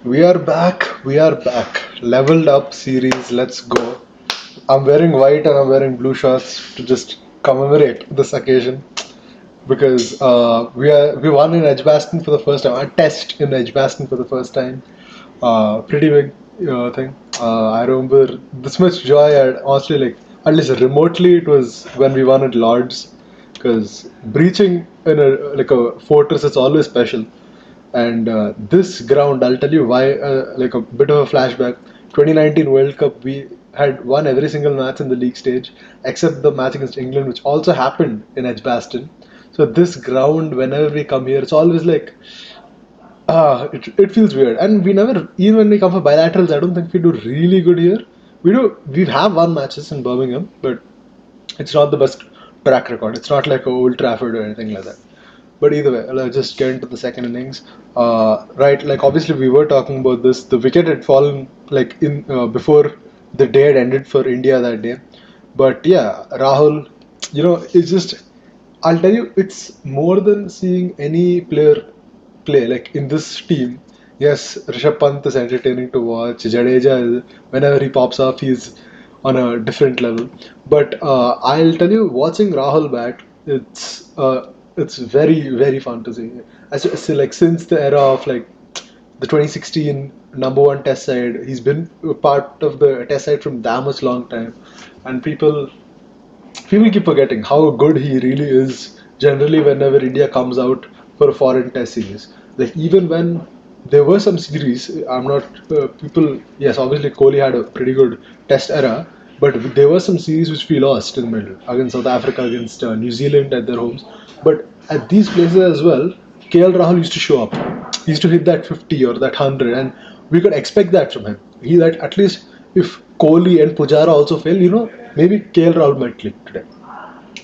We are back. We are back. Leveled up series. Let's go. I'm wearing white and I'm wearing blue shorts to just commemorate this occasion because we won in Edgbaston for the first time. A test in Edgbaston for the first time. Pretty big thing. I remember this much joy. I honestly like at least remotely it was when we won at Lords because breaching in a like a fortress is always special. And this ground, I'll tell you why, like a bit of a flashback. 2019 World Cup, we had won every single match in the league stage, except the match against England, which also happened in Edgbaston. So this ground, whenever we come here, it's always like, it feels weird. And we never, even when we come for bilaterals, I don't think we do really good here. We have won matches in Birmingham, but it's not the best track record. It's not like Old Trafford or anything like that. But either way, let's just get into the second innings. Right, like obviously we were talking about this. The wicket had fallen like in before the day had ended for India that day. But yeah, Rahul, it's just. I'll tell you, it's more than seeing any player play. Like in this team, yes, Rishabh Pant is entertaining to watch. Jadeja, whenever he pops up, he's on a different level. But I'll tell you, watching Rahul bat, it's very very fun to see. Like since the era of like the 2016 number one test side, he's been a part of the test side from that much long time, and people keep forgetting how good he really is. Generally, whenever India comes out for a foreign test series, like even when there were some series, I'm not people. Yes, obviously Kohli had a pretty good test era, but there were some series which we lost in the middle against South Africa, against New Zealand at their homes. But at these places as well, KL Rahul used to show up. He used to hit that 50 or that 100, and we could expect that from him. He that at least if Kohli and Pujara also fail, maybe KL Rahul might click today.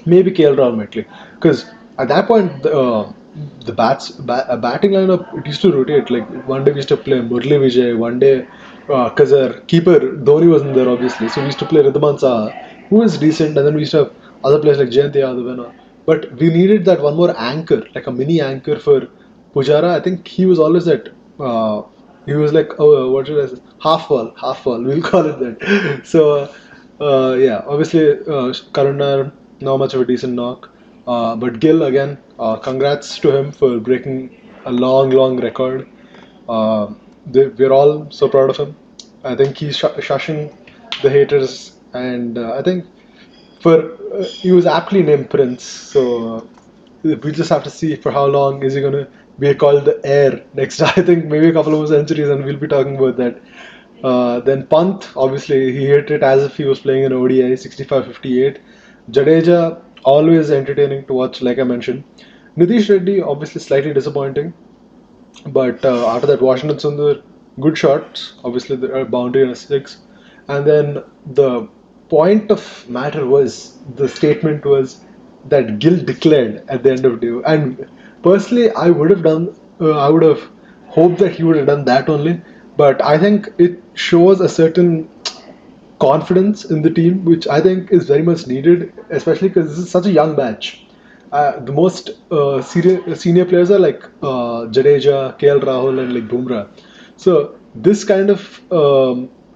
Maybe KL Rahul might click because at that point the batting lineup it used to rotate. Like one day we used to play Murli Vijay, one day because our keeper Dhoni wasn't there obviously, so we used to play Ridhaman Saha, who is decent, and then we used to have other players like Jayant Yadav and all. But we needed that one more anchor, like a mini anchor for Pujara. I think he was always that. He was like, oh, what should I say? Half wall. We'll call it that. So, yeah, obviously, Karuna, not much of a decent knock. But Gill, again, congrats to him for breaking a long record. We're all so proud of him. I think he's shushing the haters, and I think he was aptly named Prince. So we just have to see for how long is he gonna be called the heir next. I think maybe a couple of more centuries, and we'll be talking about that. Then Pant, obviously, he hit it as if he was playing an ODI, 65-58. Jadeja, always entertaining to watch, like I mentioned. Nitish Reddy, obviously, slightly disappointing. But after that, Washington Sundar, good shots. Obviously, the boundary and a six. And then the point of matter was the statement was that Gill declared at the end of the day. And personally, I would have hoped that he would have done that only. But I think it shows a certain confidence in the team, which I think is very much needed, especially because this is such a young batch. The most senior players are like Jadeja, KL Rahul, and like Bumrah. So this kind of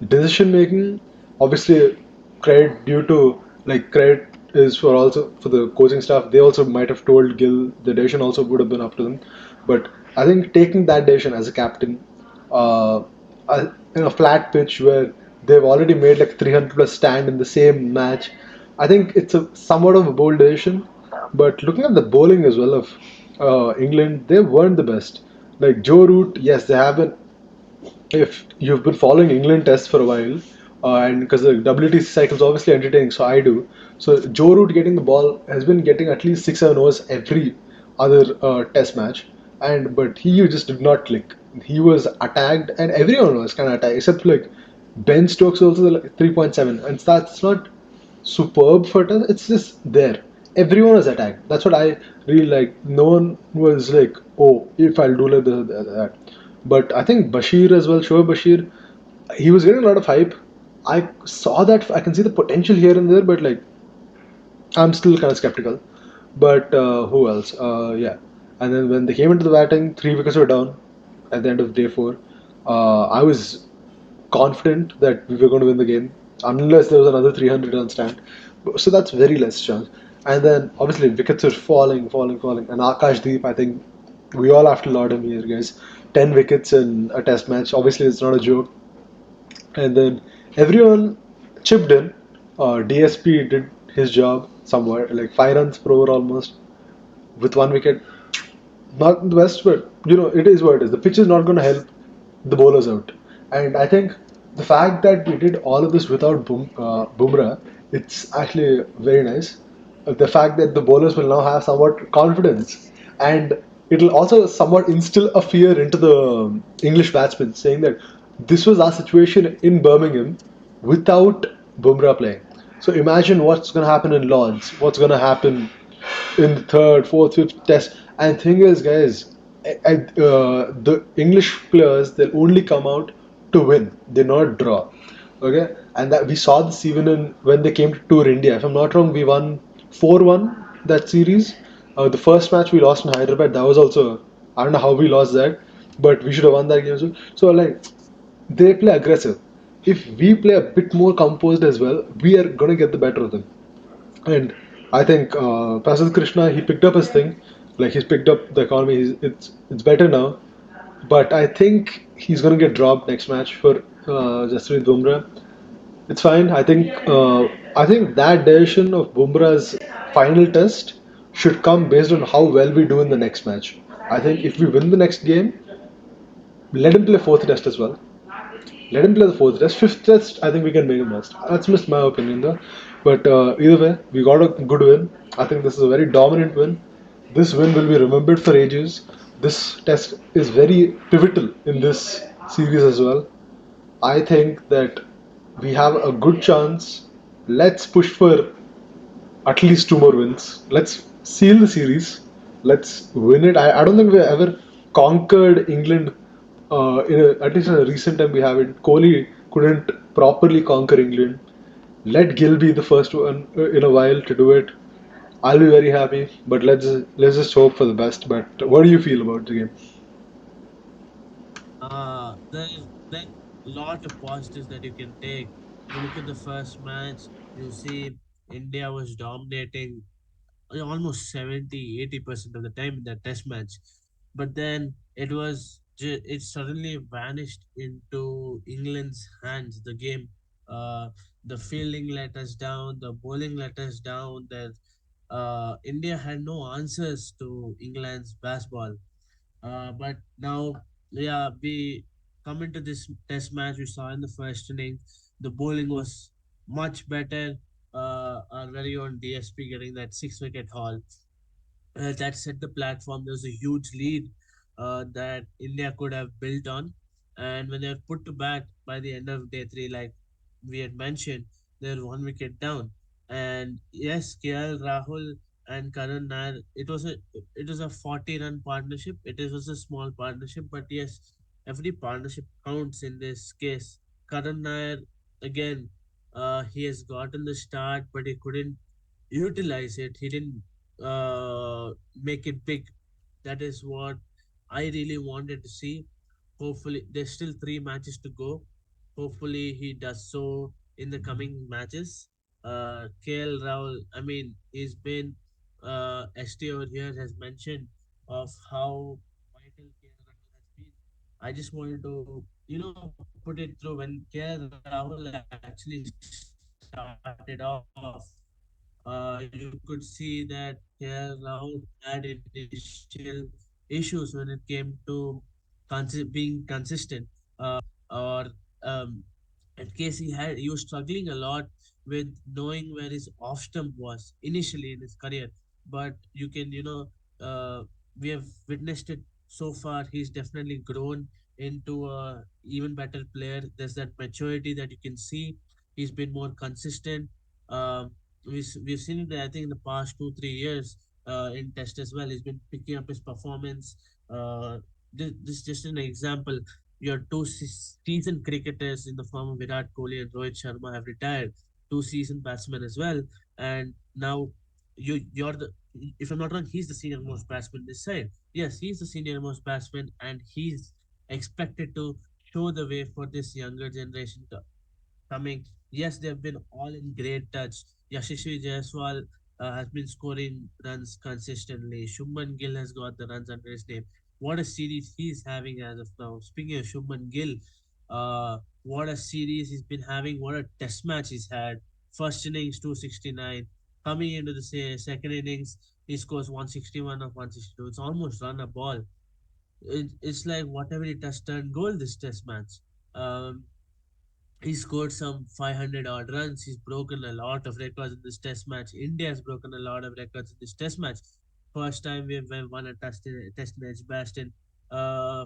decision making, obviously, credit is for also for the coaching staff. They also might have told Gill the decision also would have been up to them, but I think taking that decision as a captain uh, in a flat pitch where they've already made like 300 plus stand in the same match. I think it's a somewhat of a bold decision. But looking at the bowling as well of England, they weren't the best. Like Joe Root, yes, they have been. If you've been following England tests for a while, and because the WTC cycle is obviously entertaining, so I do. So Joe Root getting the ball has been getting at least 6 7 overs every other test match, and but he just did not click. He was attacked, and everyone was kind of attacked except like Ben Stokes also like 3.7, and that's not superb for us. It's just there. Everyone was attacked. That's what I really like. No one was like, oh, if I'll do like that. But I think Bashir as well, Shoaib Bashir, he was getting a lot of hype. I saw that. I can see the potential here and there, but like, I'm still kind of skeptical. But who else? Yeah. And then when they came into the batting, 3 wickets were down at the end of day four. I was confident that we were going to win the game unless there was another 300 run stand. So that's very less chance. And then obviously wickets are falling, falling, falling. And Akash Deep, I think we all have to laud him here, guys. 10 wickets in a test match. Obviously, it's not a joke. And then everyone chipped in. DSP did his job somewhere, like 5 runs per over almost with 1 wicket. Not the best, but it is what it is. The pitch is not going to help the bowlers out, and I think the fact that we did all of this without Bumrah, it's actually very nice. The fact that the bowlers will now have somewhat confidence, and it'll also somewhat instill a fear into the English batsmen, saying that this was our situation in Birmingham without Bumrah playing. So imagine what's going to happen in Lords, what's going to happen in the third, fourth, fifth test. And thing is, guys, the English players they'll only come out to win. They not draw. Okay, and that we saw this even in when they came to tour India. If I'm not wrong, we won 4-1 that series. The first match we lost in Hyderabad. That was also I don't know how we lost that, but we should have won that game. So like they play aggressive. If we play a bit more composed as well, we are gonna get the better of them. And I think Prasad Krishna he picked up his thing, like he's picked up the economy. It's better now, but I think he's gonna get dropped next match for Jasprit Bumrah. It's fine. I think that decision of Bumrah's final test should come based on how well we do in the next match. I think if we win the next game, let him play fourth test as well. Let him play the fourth test. Fifth test, I think we can make him must. That's just my opinion, though. But either way, we got a good win. I think this is a very dominant win. This win will be remembered for ages. This test is very pivotal in this series as well. I think that we have a good chance. Let's push for at least 2 more wins. Let's seal the series. Let's win it. I don't think we've ever conquered England. At least in a recent time, we haven't. Kohli couldn't properly conquer England. Let Gill be the first one in a while to do it. I'll be very happy. But let's just hope for the best. But what do you feel about the game? There's like lot of positives that you can take. You look at the first match, you see India was dominating almost 70-80% of the time in that test match. But then it suddenly vanished into England's hands. The game, uh, the fielding let us down, the bowling let us down. That India had no answers to England's baseball. But now, yeah, we come into this test match. We saw in the first inning, the bowling was much better. Our very own DSP getting that 6 wicket haul that set the platform. There was a huge lead that India could have built on. And when they were put to bat by the end of day three, like we had mentioned, they were 1 wicket down. And yes, KL Rahul and Karan Nair, it was a 40-run partnership. Was a small partnership, but yes, every partnership counts in this case. Karan Nair again, he has gotten the start, but he couldn't utilize it. He didn't make it big. That is what I really wanted to see. Hopefully, there's still 3 matches to go. Hopefully, he does so in the coming matches. KL Rahul, I mean, he's been ST over here has mentioned of how vital KL Rahul has been. I just wanted to, put it through when KL Rahul actually started off. You could see that KL Rahul had initial issues when it came to being consistent. Or in case he was struggling a lot with knowing where his off stump was initially in his career. But you can, we have witnessed it so far. He's definitely grown into a even better player. There's that maturity that you can see. He's been more consistent. Um, we've seen it, I think, in the past 2-3 years in test as well. He's been picking up his performance. This is just an example. Your two seasoned cricketers in the form of Virat Kohli and Rohit Sharma have retired. Two seasoned batsmen as well, and now you're the. If I'm not wrong, he's the senior most batsman this side. Yes, he's the senior most batsman, and he's expected to. show the way for this younger generation coming. Yes, they've been all in great touch. Yashasvi Jaiswal has been scoring runs consistently. Shubman Gill has got the runs under his name. What a series he's having as of now. Speaking of Shubman Gill, what a series he's been having. What a test match he's had. First innings 269. Coming into the second innings, he scores 161 of 162. It's almost run a ball. It's like whatever he touched turned goal this test match. Um, he scored some 500 odd runs. He's broken a lot of records in this test match. India has broken a lot of records in this test match. First time we've won a test in Edgbaston.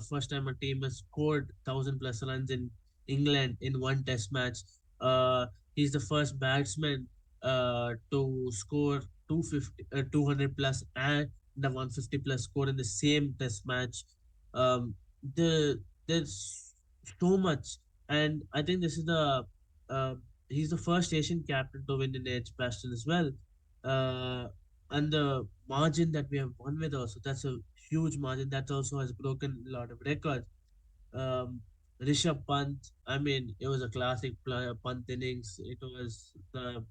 First time a team has scored 1,000 plus runs in England in one test match. He's the first batsman to score 200 plus and the 150 plus score in the same test match. Um, there's so much, and I think this is the uh, he's the first Asian captain to win in Edgbaston as well. Uh, and the margin that we have won with also, that's a huge margin. That also has broken a lot of records. Um, Rishabh Pant, I mean, it was a classic punt innings.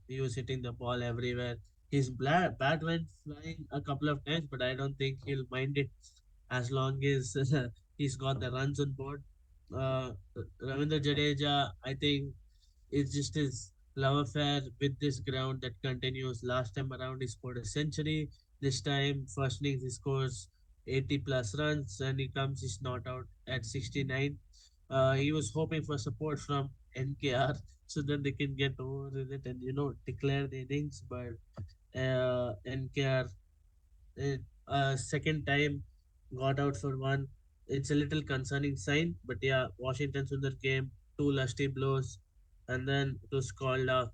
He was hitting the ball everywhere. His bat went flying a couple of times, but I don't think he'll mind it as long as he's got the runs on board. Uh, Ravindra Jadeja, I think it's just his love affair with this ground that continues. Last time around, he scored a century. This time, first innings, he scores 80 plus runs and he's not out at 69. He was hoping for support from NKR so that they can get over with it and, declare the innings. But NKR second time got out for one. It's a little concerning sign, but yeah, Washington Sundar came, two lusty blows, and then it was called off.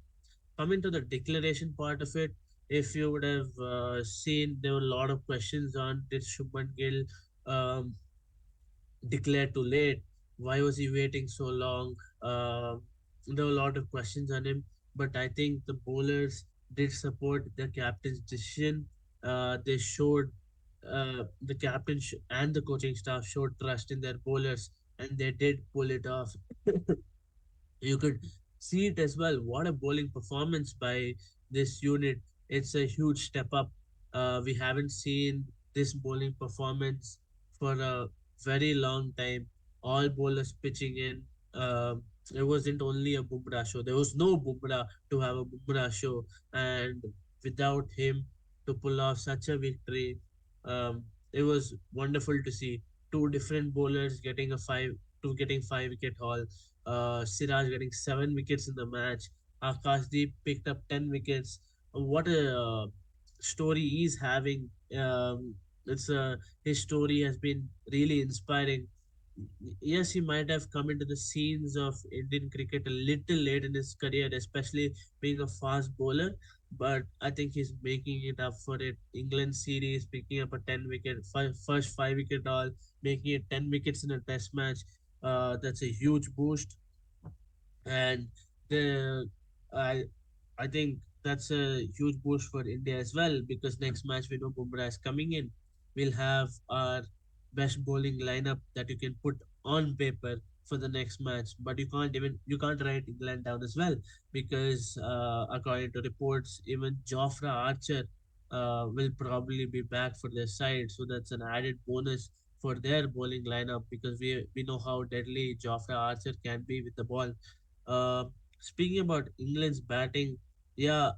Coming to the declaration part of it, if you would have seen, there were a lot of questions on did Shubman Gill um, declared too late. Why was he waiting so long? There were a lot of questions on him, but I think the bowlers did support the captain's decision. They showed the captain and the coaching staff showed trust in their bowlers, and they did pull it off. You could see it as well. What a bowling performance by this unit. It's a huge step up. We haven't seen this bowling performance for a very long time. All bowlers pitching in. It wasn't only a Bumrah show. There was no Bumrah to have a Bumrah show. And without him to pull off such a victory, it was wonderful to see. Two different bowlers getting 5 wicket haul. Siraj getting 7 wickets in the match. Akashdeep picked up 10 wickets. What a story he's having. It's His story has been really inspiring. Yes, he might have come into the scenes of Indian cricket a little late in his career, especially being a fast bowler. But I think he's making it up for it. England series, picking up a first 5 wicket all, making it 10 wickets in a test match. That's a huge boost, and the I I think that's a huge boost for India as well because next match we know Bumrah is coming in. We'll have our best bowling lineup that you can put on paper for the next match, but you can't write England down as well because according to reports, even Jofra Archer will probably be back for their side, so that's an added bonus for their bowling lineup because we know how deadly Jofra Archer can be with the ball. uh, Speaking about England's batting, yeah,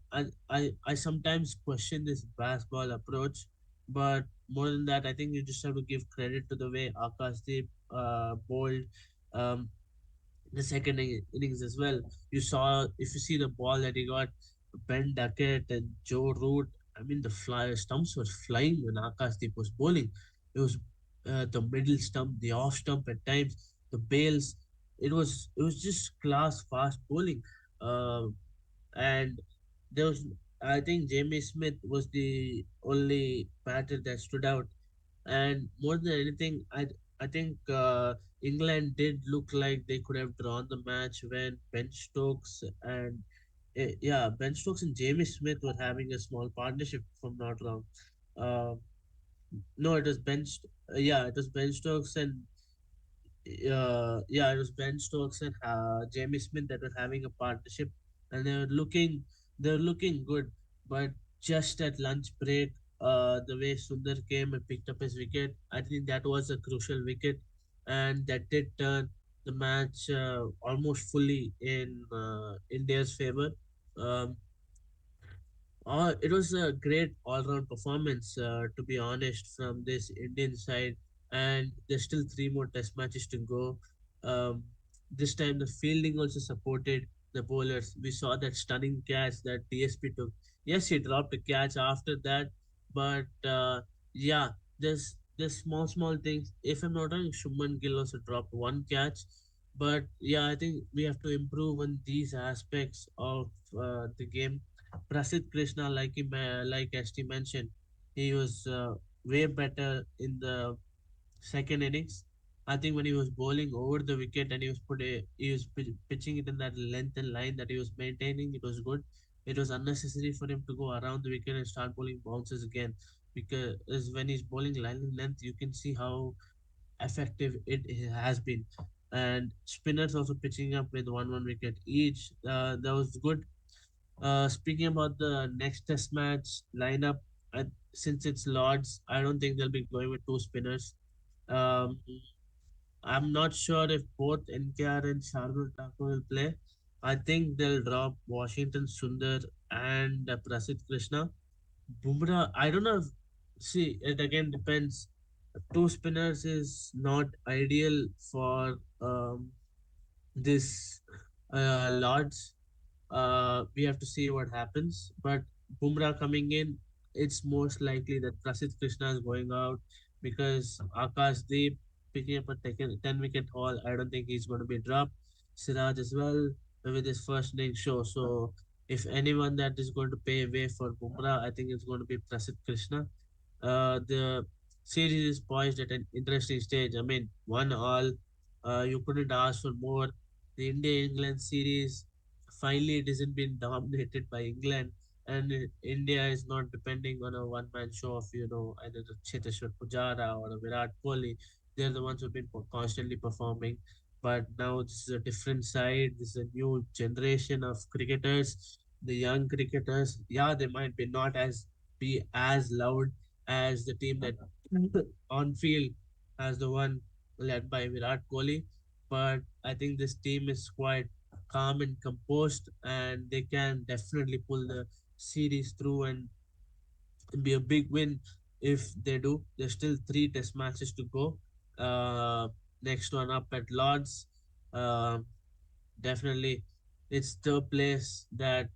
I sometimes question this basketball approach, but more than that, I think you just have to give credit to the way Akashdeep bowled um, the second innings as well. If you see the ball that he got, Ben Duckett and Joe Root, I mean, the stumps were flying when Akashdeep was bowling. It was the middle stump, the off stump at times, the bails. It was just class fast bowling. Um and there was I think Jamie Smith was the only batter that stood out. And more than anything, I think England did look like they could have drawn the match when Ben Stokes and Jamie Smith were having a small partnership, if I'm not wrong. Uh, no, it was it was Ben Stokes and Yeah, it was Ben Stokes and Jamie Smith that were having a partnership, and they were looking good. But just at lunch break, the way Sundar came and picked up his wicket, I think that was a crucial wicket, and that did turn the match almost fully in India's favor. Um, it was a great all-round performance, to be honest, from this Indian side, and there's still three more Test matches to go. Um, this time, the fielding also supported the bowlers. We saw that stunning catch that DSP took. Yes, he dropped a catch after that, but yeah, there's small things. If I'm not wrong, Shubman Gill also dropped one catch, but yeah, I think we have to improve on these aspects of the game. Prasid Krishna, like ST mentioned, he was way better in the second innings. I think when he was bowling over the wicket and he was pitching it in that length and line that he was maintaining, it was good. It was unnecessary for him to go around the wicket and start bowling bounces again, because when he's bowling line and length, you can see how effective it has been. And spinners also pitching up with one wicket each. That was good. Speaking about the next test match lineup, since it's Lords, I don't think they'll be going with two spinners. Um, I'm not sure if both NKR and Shardul Thakur will play. I think they'll drop Washington Sundar and Prasid Krishna. Bumrah, I don't know. See, it again depends. Two spinners is not ideal for this Lords. We have to see what happens. But Bumrah coming in, it's most likely that Prasidh Krishna is going out because Akash Deep picking up a 10 wicket haul. I don't think he's going to be dropped. Siraj as well with his first innings show. So if anyone that is going to pay way for Bumrah, I think it's going to be Prasidh Krishna. The series is poised at an interesting stage. I mean, 1 all. You couldn't ask for more. The India England series finally it isn't been dominated by England, and India is not depending on a one-man show of either the Cheteshwar Pujara or a Virat Kohli. They're the ones who've been constantly performing. But now this is a different side. This is a new generation of cricketers. The young cricketers, yeah, they might be as loud as the team that on field as the one led by Virat Kohli, but I think this team is quite calm and composed, and they can definitely pull the series through and be a big win if they do. There's still three test matches to go. Next one up at Lords. Um Definitely, it's the place that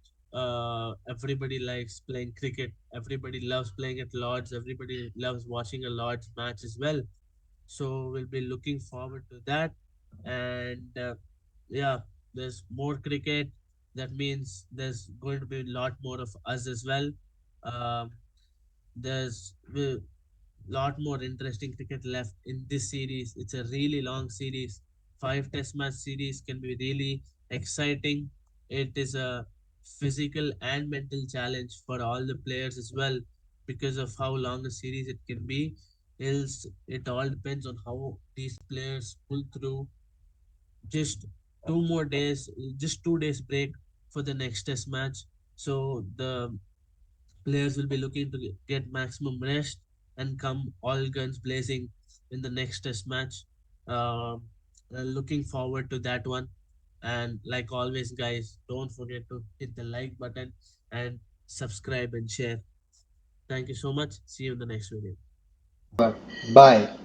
everybody likes playing cricket. Everybody loves playing at Lords. Everybody loves watching a Lords match as well. So we'll be looking forward to that. And yeah, there's more cricket. That means there's going to be a lot more of us as well. Um, there's a lot more interesting cricket left in this series. It's a really long series. Five test match series can be really exciting. It is a physical and mental challenge for all the players as well because of how long a series it can be. Else, it all depends on how these players pull through. Just 2 more days, just 2 days break for the next test match. So the players will be looking to get maximum rest and come all guns blazing in the next test match. Um, Looking forward to that one. And like always, guys, don't forget to hit the like button and subscribe and share. Thank you so much. See you in the next video. Bye.